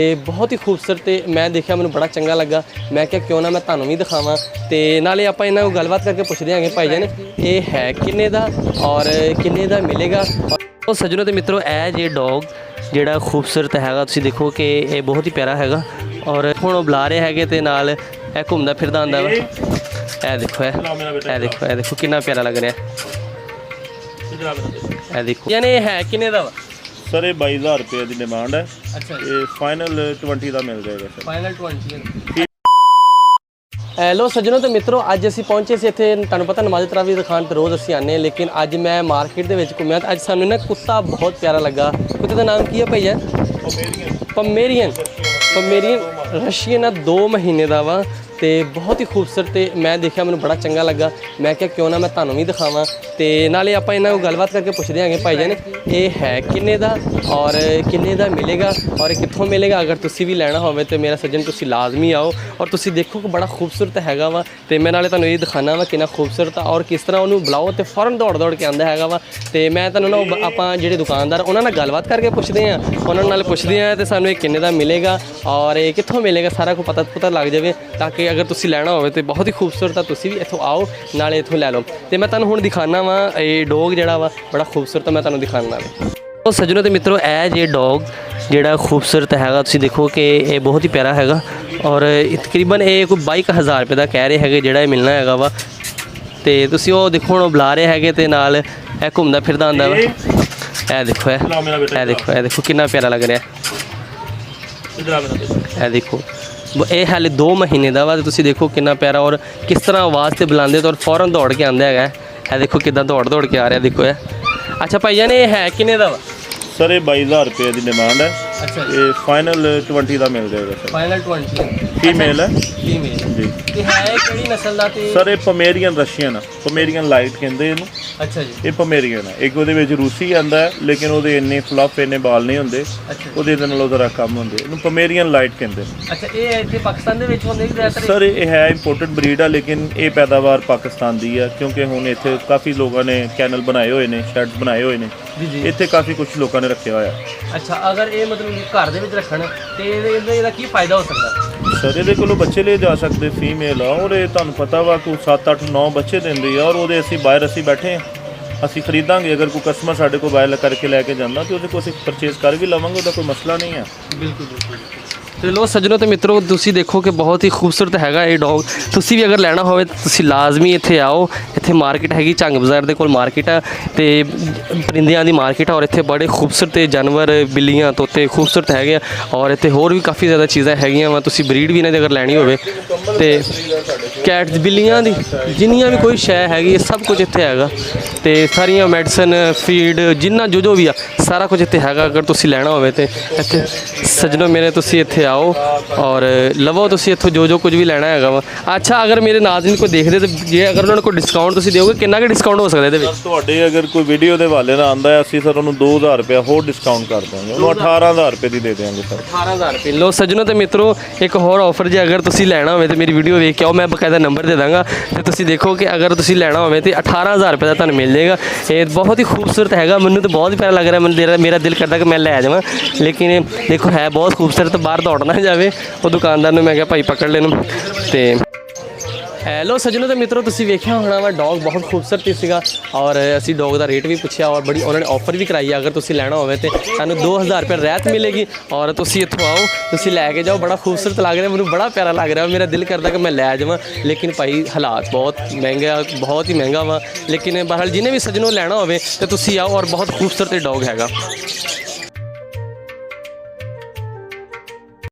ਤੇ ਬਹੁਤ ਹੀ ਖੂਬਸੂਰਤ ਤੇ ਮੈਂ ਦੇਖਿਆ ਮੈਨੂੰ ਬੜਾ ਚੰਗਾ ਲੱਗਾ। ਮੈਂ ਕਿਹਾ ਕਿਉਂ ਨਾ ਮੈਂ ਤੁਹਾਨੂੰ ਵੀ ਦਿਖਾਵਾਂ ਤੇ ਨਾਲੇ ਆਪਾਂ ਇਹਨਾਂ ਨੂੰ ਗੱਲਬਾਤ ਕਰਕੇ ਪੁੱਛਦੇ ਆਂਗੇ ਭਾਈ ਜਾਨ ਇਹ ਹੈ ਕਿੰਨੇ ਦਾ ਔਰ ਕਿੰਨੇ ਦਾ ਮਿਲੇਗਾ। ਉਹ ਸੱਜਣੋ ਤੇ ਮਿੱਤਰੋ ਇਹ ਜੇ ਡੌਗ ਜਿਹੜਾ ਖੂਬਸੂਰਤ ਹੈਗਾ ਤੁਸੀਂ ਦੇਖੋ ਕਿ ਇਹ ਬਹੁਤ ਹੀ ਪਿਆਰਾ ਹੈਗਾ ਔਰ ਹੁਣ ਉਹ ਬੁਲਾ ਰਹੇ ਹੈਗੇ ਤੇ ਨਾਲ ਇਹ ਘੁੰਮਦਾ ਫਿਰਦਾ ਆਉਂਦਾ ਵਾ। ਇਹ ਦੇਖੋ ਇਹ ਦੇਖੋ ਕਿੰਨਾ ਪਿਆਰਾ ਲੱਗ ਰਿਹਾ। ਇਹ ਦੇਖੋ ਯਾਨੀ ਇਹ ਹੈ ਕਿੰਨੇ ਦਾ ਵਾ सर ये 22,000 रुपये की डिमांड है। अच्छा ये फाइनल 20 का मिल जाएगा सर। फाइनल 20। ਹੈਲੋ ਸੱਜਣੋ ਤੇ ਮਿੱਤਰੋ ਅੱਜ ਅਸੀਂ ਪਹੁੰਚੇ ਸੀ ਇੱਥੇ ਤੁਹਾਨੂੰ ਪਤਾ ਨਮਾਜ਼ ਤਰਾਵੀ ਦੀ ਦੁਕਾਨ ਤੇ ਰੋਜ਼ ਅਸੀਂ ਆਨੇ ਲੇਕਿਨ ਅੱਜ ਮੈਂ ਮਾਰਕੀਟ ਦੇ ਵਿੱਚ ਘੁੰਮਿਆ ਤਾਂ ਅੱਜ ਸਾਨੂੰ ਨਾ ਕੁੱਤਾ ਬਹੁਤ ਪਿਆਰਾ ਲੱਗਾ। ਕੁੱਤੇ ਦਾ ਨਾਮ ਕੀ ਹੈ ਭਈਆ? ਪਮੇਰੀਅਨ ਰਸ਼ੀਅਨ ਆ 2 ਮਹੀਨੇ ਦਾ ਵਾ ਤੇ ਬਹੁਤ ਹੀ ਖੂਬਸੂਰਤ ਤੇ ਮੈਂ ਦੇਖਿਆ ਮੈਨੂੰ ਬੜਾ ਚੰਗਾ ਲੱਗਾ। ਮੈਂ ਕਿਹਾ ਕਿਉਂ ਨਾ ਮੈਂ ਤੁਹਾਨੂੰ ਵੀ ਦਿਖਾਵਾਂ ਤੇ ਨਾਲੇ ਆਪਾਂ ਇਹਨਾਂ ਨੂੰ ਗੱਲਬਾਤ ਕਰਕੇ ਪੁੱਛਦੇ ਆਂਗੇ ਭਾਈ ਜਾਨ ਇਹ ਹੈ ਕਿੰਨੇ ਦਾ ਔਰ ਕਿੰਨੇ ਦਾ ਮਿਲੇਗਾ ਔਰ ਕਿੱਥੋਂ ਮਿਲੇਗਾ। ਅਗਰ ਤੁਸੀਂ ਵੀ ਲੈਣਾ ਹੋਵੇ ਤੇ ਮੇਰਾ ਸੱਜਣ ਤੁਸੀਂ ਲਾਜ਼ਮੀ ਆਓ ਔਰ ਤੁਸੀਂ ਦੇਖੋ ਕਿ ਬੜਾ ਖੂਬਸੂਰਤ ਹੈਗਾ ਵਾ ਤੇ ਮੈਂ ਨਾਲੇ ਤੁਹਾਨੂੰ ਇਹ ਦਿਖਾਣਾ ਵਾ ਕਿੰਨਾ ਖੂਬਸੂਰਤ ਆ ਔਰ ਕਿਸ ਤਰ੍ਹਾਂ ਉਹਨੂੰ ਬੁਲਾਓ ਤੇ ਫੌਰਨ ਦੌੜ ਕੇ ਆਉਂਦਾ ਹੈਗਾ ਵਾ। ਤੇ ਮੈਂ ਤੁਹਾਨੂੰ ਨਾ ਆਪਾਂ ਜਿਹੜੇ ਦੁਕਾਨਦਾਰ ਉਹਨਾਂ ਨਾਲ ਗੱਲਬਾਤ ਕਰਕੇ ਪੁੱਛਦੇ ਹਾਂ ਉਹਨਾਂ ਨਾਲ ਪੁੱਛਦੇ ਹਾਂ ਤੇ ਸਾਨੂੰ ਇਹ ਕਿੰਨੇ ਦਾ ਮਿਲੇਗਾ ਔਰ ਇਹ ਕਿੱਥੋਂ ਮਿਲੇਗਾ ਸਾਰਾ ਕੁਝ ਪਤਾ ਲੱਗ ਜਾਵੇ ਤਾਂ ਕਿ ਅਗਰ ਤੁਸੀਂ ਲੈਣਾ ਹੋਵੇ ਤੇ ਬਹੁਤ ਹੀ ਖੂਬਸੂਰਤ ਆ ਤੁਸੀਂ ਵੀ ਇੱਥੋਂ ਆਓ ਨਾਲੇ ਇੱਥੋਂ ਲੈ ਲਓ। ਤੇ ਮੈਂ ਤੁਹਾਨੂੰ ਹੁਣ ਦਿਖਾਣਾ ਵਾ ਇਹ ਡੌਗ ਜਿਹੜਾ ਵਾ ਬੜਾ ਖੂਬਸੂਰਤ ਮੈਂ ਤੁਹਾਨੂੰ ਦਿਖਾਉਣ ਵਾਲਾ। ਉਹ ਸੱਜਣੋ ਤੇ ਮਿੱਤਰੋ ਇਹ ਜੇ ਡੌਗ ਜਿਹੜਾ ਖੂਬਸੂਰਤ ਹੈਗਾ ਤੁਸੀਂ ਦੇਖੋ ਕਿ ਇਹ ਬਹੁਤ ਹੀ ਪਿਆਰਾ ਹੈਗਾ ਔਰ ਤਕਰੀਬਨ ਇਹ ਕੋਈ 22,000 ਰੁਪਏ ਦਾ ਕਹਿ ਰਹੇ ਹੈਗੇ ਜਿਹੜਾ ਇਹ ਮਿਲਣਾ ਹੈਗਾ ਵਾ। ਤੇ ਤੁਸੀਂ ਉਹ ਦੇਖੋ ਹੁਣ ਉਹ ਬੁਲਾ ਰਹੇ ਹੈਗੇ ਤੇ ਨਾਲ ਇਹ ਘੁੰਮਦਾ ਫਿਰਦਾ ਆਉਂਦਾ ਵਾ। ਇਹ ਦੇਖੋ ਕਿੰਨਾ ਪਿਆਰਾ ਲੱਗ ਰਿਹਾ। ਇਹ ਦੇਖੋ ਇਹ ਹਾਲੇ 2 ਮਹੀਨੇ ਦਾ ਵਾ ਤੇ ਤੁਸੀਂ ਦੇਖੋ ਕਿੰਨਾ ਪਿਆਰਾ ਔਰ ਕਿਸ ਤਰ੍ਹਾਂ ਆਵਾਜ਼ ਤੇ ਬੁਲਾਉਂਦੇ ਤਾਂ ਫੌਰਨ ਦੌੜ ਕੇ ਆਉਂਦਾ ਹੈਗਾ। ਇਹ ਦੇਖੋ ਕਿੱਦਾਂ ਦੌੜ ਕੇ ਆ ਰਿਹਾ ਦੇਖੋ ਇਹ। ਅੱਛਾ ਭਾਈ ਜਾਨ ਇਹ ਹੈ ਕਿੰਨੇ ਦਾ ਵਾ? सर ये 22,000 रुपये की डिमांड है। अच्छा ये फाइनल 20 का मिल जाएगा सर। फाइनल 20 फीमेल है फीमेल जी। ਤੇ ਹੈ ਕਿਹੜੀ ਨਸਲ ਦਾ ਤੇ सर ये पमेरियन रशियन है। पमेरियन लाइट कहते हैं ਇਹਨੂੰ। ਅੱਛਾ ਜੀ ਇਹ ਪਮੇਰੀਅਨ ਹੈ। ਇੱਕ ਉਹਦੇ ਵਿੱਚ ਰੂਸੀ ਆਂਦਾ ਹੈ ਲੇਕਿਨ ਉਹਦੇ ਇੰਨੇ ਫਲੱਫ ਇੰਨੇ ਬਾਲ ਨਹੀਂ ਹੁੰਦੇ ਉਹਦੇ ਨਾਲੋਂ ਜ਼ਰਾ ਕੰਮ ਹੁੰਦੇ। ਇਹਨੂੰ ਪਮੇਰੀਅਨ ਲਾਈਟ ਕਹਿੰਦੇ ਨੇ। ਅੱਛਾ ਇਹ ਇੱਥੇ ਪਾਕਿਸਤਾਨ ਦੇ ਵਿੱਚ ਹੁੰਦੇ ਜ਼ਿਆਦਾਤਰ? ਸਰ ਇਹ ਹੈ ਇੰਪੋਰਟਡ ਬਰੀਡ ਆ ਲੇਕਿਨ ਇਹ ਪੈਦਾਵਾਰ ਪਾਕਿਸਤਾਨ ਦੀ ਆ ਕਿਉਂਕਿ ਹੁਣ ਇੱਥੇ ਕਾਫੀ ਲੋਕਾਂ ਨੇ ਕੈਨਲ ਬਣਾਏ ਹੋਏ ਨੇ ਸ਼ੈਡਸ ਬਣਾਏ ਹੋਏ ਨੇ ਇੱਥੇ ਕਾਫੀ ਕੁਝ ਲੋਕਾਂ ਨੇ ਰੱਖਿਆ ਹੋਇਆ। ਅੱਛਾ ਅਗਰ ਇਹ ਮਤਲਬ ਘਰ ਦੇ ਵਿੱਚ ਰੱਖਣ ਤੇ ਇਹਦਾ ਕੀ ਫਾਇਦਾ ਹੋ ਸਕਦਾ? ਸਰ ਇਹਦੇ ਕੋਲੋਂ ਬੱਚੇ ਲੈ ਜਾ ਸਕਦੇ ਫੀਮੇਲ ਆ ਔਰ ਇਹ ਤੁਹਾਨੂੰ ਪਤਾ ਵਾ ਕਿ 7 8 9 ਬੱਚੇ ਦਿੰਦੀ ਆ ਔਰ ਉਹਦੇ ਅਸੀਂ ਬਾਹਰ ਅਸੀਂ ਬੈਠੇ ਹਾਂ ਅਸੀਂ ਖਰੀਦਾਂਗੇ। ਅਗਰ ਕੋਈ ਕਸਟਮਰ ਸਾਡੇ ਕੋਲ ਬਾਇਲ ਕਰਕੇ ਲੈ ਕੇ ਜਾਂਦਾ ਤੇ ਉਹਦੇ ਕੋਲ ਅਸੀਂ ਪਰਚੇਸ ਕਰ ਵੀ ਲਵਾਂਗੇ ਉਹਦਾ ਕੋਈ ਮਸਲਾ ਨਹੀਂ ਹੈ। ਬਿਲਕੁਲ ਤੇ ਲੋ ਸੱਜਣੋ ਤੇ ਮਿੱਤਰੋ ਤੁਸੀਂ ਦੇਖੋ ਕਿ ਬਹੁਤ ਹੀ ਖੂਬਸੂਰਤ ਹੈਗਾ ਇਹ ਡੌਗ। ਤੁਸੀਂ ਵੀ ਅਗਰ ਲੈਣਾ ਹੋਵੇ ਤਾਂ ਤੁਸੀਂ ਲਾਜ਼ਮੀ ਇੱਥੇ ਆਓ। ਇੱਥੇ ਮਾਰਕੀਟ ਹੈਗੀ ਝੰਗ ਬਾਜ਼ਾਰ ਦੇ ਕੋਲ ਮਾਰਕੀਟ ਆ ਤੇ ਪਰਿੰਦਿਆਂ ਦੀ ਮਾਰਕੀਟ ਔਰ ਇੱਥੇ ਬੜੇ ਖੂਬਸੂਰਤ ਜਾਨਵਰ ਬਿੱਲੀਆਂ ਤੋਤੇ ਖੂਬਸੂਰਤ ਹੈਗੇ ਆ ਔਰ ਇੱਥੇ ਹੋਰ ਵੀ ਕਾਫੀ ਜ਼ਿਆਦਾ ਚੀਜ਼ਾਂ ਹੈਗੀਆਂ ਵਾ। ਤੁਸੀਂ ਬਰੀਡ ਵੀ ਇਹਨਾਂ ਦੀ ਅਗਰ ਲੈਣੀ ਹੋਵੇ ਤੇ ਕੈਟਸ ਬਿੱਲੀਆਂ ਦੀ ਜਿੰਨੀਆਂ ਵੀ ਕੋਈ ਸ਼ੈ ਹੈਗੀ ਸਭ ਕੁਝ ਇੱਥੇ ਹੈਗਾ ਤੇ ਸਾਰੀਆਂ ਮੈਡੀਸਨ ਫੀਡ ਜਿੰਨਾ ਜੋ ਵੀ ਆ ਸਾਰਾ ਕੁਝ ਇੱਥੇ ਹੈਗਾ। ਅਗਰ ਤੁਸੀਂ ਲੈਣਾ ਹੋਵੇ ਤੇ ਇੱਥੇ ਸੱਜਣੋ ਮੇਰੇ ਤੁਸੀਂ ਇੱਥੇ ਆਓ ਔਰ ਲਵੋ ਤੁਸੀਂ ਇੱਥੋਂ ਜੋ ਕੁਝ ਵੀ ਲੈਣਾ ਹੈਗਾ ਵਾ। ਅੱਛਾ ਅਗਰ ਮੇਰੇ ਨਾਜ਼ਰੀਨ ਕੋਈ ਦੇਖਦੇ ਤਾਂ ਜੇ ਅਗਰ ਉਹਨਾਂ ਨੂੰ ਕੋਈ ਡਿਸਕਾਊਂਟ ਤੁਸੀਂ ਦਿਓਗੇ ਕਿੰਨਾ ਕੁ ਡਿਸਕਾਊਂਟ ਹੋ ਸਕਦਾ ਇਹਦੇ ਵਿੱਚ? ਤੁਹਾਡੇ ਅਗਰ ਕੋਈ ਵੀਡੀਓ ਦੇ ਹਵਾਲੇ ਨਾਲ ਆਂਦਾ ਹੈ ਅਸੀਂ ਸਰ ਉਹਨੂੰ 2,000 ਰੁਪਏ ਹੋਰ ਡਿਸਕਾਊਂਟ ਕਰ ਦਾਂਗੇ ਉਹਨੂੰ 18,000 ਰੁਪਏ ਦੀ ਦੇ ਦੇਵਾਂਗੇ ਸਰ। 18,000 ਰੁਪਏ ਲੋ ਸੱਜਣੋ ਤੇ ਮਿੱਤਰੋ ਇੱਕ ਹੋਰ ਆਫਰ ਜੇ ਅਗਰ ਤੁਸੀਂ ਲੈਣਾ ਹੋਵੇ ਤੇ ਮੇਰੀ ਵੀਡੀਓ ਵੇਖ ਕੇ ਆਓ ਮੈਂ ਬਕਾਇਦਾ ਨੰਬਰ ਦੇ ਦਾਂਗਾ ਤੇ ਤੁਸੀਂ ਦੇਖੋ ਕਿ ਅਗਰ ਤੁਸੀਂ ਲੈਣਾ ਹੋਵੇ ਤੇ 18,000 ਰੁਪਏ ਦਾ ਤੁਹਾਨੂੰ ਮਿਲ ਜਾਏਗਾ। ਇਹ ਬਹੁਤ ਹੀ ਖੂਬਸੂਰਤ ਹੈਗਾ ਮੈਨੂੰ ਤਾਂ ਬਹੁਤ ਹੀ ਪਿਆਰਾ ਲੱਗ ਰਿਹਾ। ਮੈਨੂੰ ਮੇਰਾ ਦਿਲ ਕਰਦਾ ਕਿ ਮੈਂ ਲੈ ਜਾਵਾਂ ਲੇਕਿਨ ਦੇਖੋ ਹੈ ਬਹੁਤ ਖੂਬਸੂਰਤ ਬਾਹਰ ਦੌੜਨਾ ਜਾਵੇ। ਉਹ ਦੁਕਾਨਦਾਰ ਨੂੰ ਮੈਂ ਕਿਹਾ ਭਾਈ ਪਕੜ ਲੈਨੂੰ ਤੇ ਹੈਲੋ ਸੱਜਣੋ ਤੇ ਮਿੱਤਰੋ ਤੁਸੀਂ ਵੇਖਿਆ ਹੋਣਾ ਵਾ ਡੌਗ ਬਹੁਤ ਖੂਬਸੂਰਤ ਸੀਗਾ ਔਰ ਅਸੀਂ ਡੌਗ ਦਾ ਰੇਟ ਵੀ ਪੁੱਛਿਆ ਔਰ ਬੜੀ ਉਹਨਾਂ ਨੇ ਆਫਰ ਵੀ ਕਰਾਈ ਅਗਰ ਤੁਸੀਂ ਲੈਣਾ ਹੋਵੇ ਤੇ ਤੁਹਾਨੂੰ 2,000 ਰੁਪਏ ਰਹਿਤ ਮਿਲੇਗੀ ਔਰ ਤੁਸੀਂ ਇੱਥੋਂ ਆਓ ਤੁਸੀਂ ਲੈ ਕੇ ਜਾਓ। ਬੜਾ ਖੂਬਸੂਰਤ ਲੱਗ ਰਿਹਾ ਮੈਨੂੰ ਬੜਾ ਪਿਆਰਾ ਲੱਗ ਰਿਹਾ ਮੇਰਾ ਦਿਲ ਕਰਦਾ ਕਿ ਮੈਂ ਲੈ ਜਾਵਾਂ ਲੇਕਿਨ ਭਾਈ ਹਾਲਾਤ ਬਹੁਤ ਬਹੁਤ ਹੀ ਮਹਿੰਗਾ ਵਾ ਲੇਕਿਨ ਬਹਰਹਾਲ ਜਿਹਨੇ ਵੀ ਸੱਜਣੋ ਲੈਣਾ ਹੋਵੇ ਤੇ ਤੁਸੀਂ ਆਓ ਔਰ ਬਹੁਤ ਖੂਬਸੂਰਤ ਡੌਗ ਹੈਗਾ।